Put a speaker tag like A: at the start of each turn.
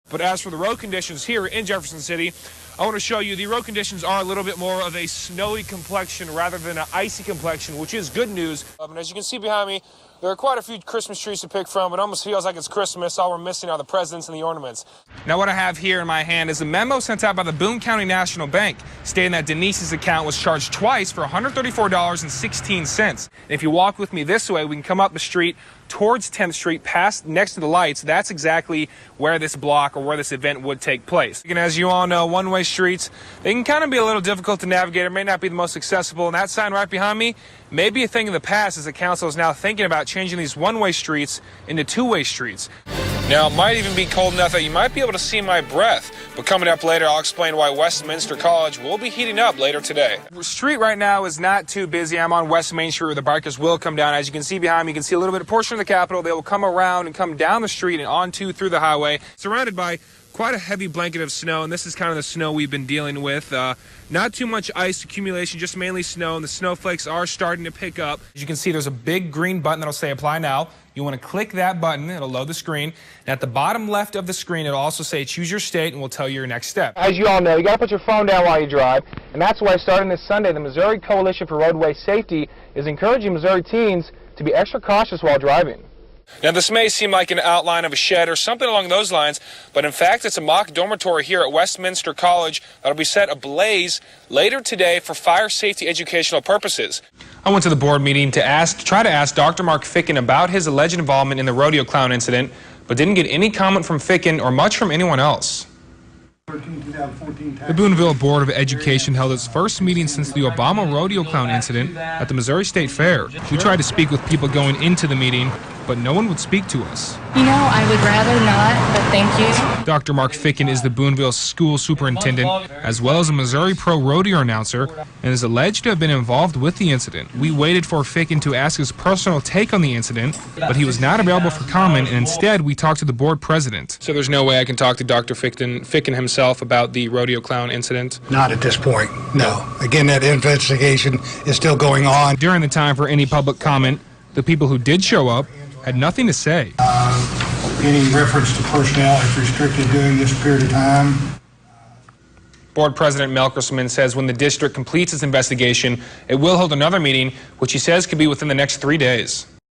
A: But as for the road conditions here in Jefferson City, I want to show you the road conditions are a little bit more of a snowy complexion rather than an icy complexion, which is good news. And as you can see behind me, there are quite a few Christmas trees to pick from. It almost feels like it's Christmas. All we're missing are the presents and the ornaments. Now what I have here in my hand is a memo sent out by the Boone County National Bank stating that Denise's account was charged twice for $134.16. If you walk with me this way, we can come up the street towards 10th Street, past next to the lights. That's exactly where this block or where this event would take place. And as you all know, one-way streets, they can kind of be a little difficult to navigate. It may not be the most accessible. And that sign right behind me may be a thing of the past, as the council is now thinking about changing these one-way streets into two-way streets. Now, it might even be cold enough that you might be able to see my breath. But coming up later, I'll explain why Westminster College will be heating up later today. The street right now is not too busy. I'm on West Main Street where the bikers will come down. As you can see behind me, you can see a little bit of portion of the Capitol. They will come around and come down the street and onto through the highway, surrounded by quite a heavy blanket of snow, and this is kind of the snow we've been dealing with. Not too much ice accumulation, just mainly snow, and the snowflakes are starting to pick up. As you can see, there's a big green button that'll say Apply Now. You want to click that button, it'll load the screen. And at the bottom left of the screen, it'll also say Choose Your State, and we'll tell you your next step.
B: As you all know, you got to put your phone down while you drive, and that's why starting this Sunday, the Missouri Coalition for Roadway Safety is encouraging Missouri teens to be extra cautious while driving.
A: Now, this may seem like an outline of a shed or something along those lines, but in fact, it's a mock dormitory here at Westminster College that'll be set ablaze later today for fire safety educational purposes. I went to the board meeting to try to ask Dr. Mark Ficken about his alleged involvement in the rodeo clown incident, but didn't get any comment from Ficken or much from anyone else. The Booneville Board of Education held its first meeting since the Obama rodeo clown incident at the Missouri State Fair. We tried to speak with people going into the meeting, but no one would speak to us.
C: You know, I would rather not, but thank you.
A: Dr. Mark Ficken is the Booneville school superintendent, as well as a Missouri Pro rodeo announcer, and is alleged to have been involved with the incident. We waited for Ficken to ask his personal take on the incident, but he was not available for comment, and instead we talked to the board president. So there's no way I can talk to Dr. Ficken himself about the rodeo clown incident?
D: Not at this point, no. Again, that investigation is still going on.
A: During the time for any public comment, the people who did show up had nothing to say.
D: Any reference to personnel is restricted during this period of time.
A: Board President Melkersman says when the district completes its investigation, it will hold another meeting, which he says could be within the next 3 days.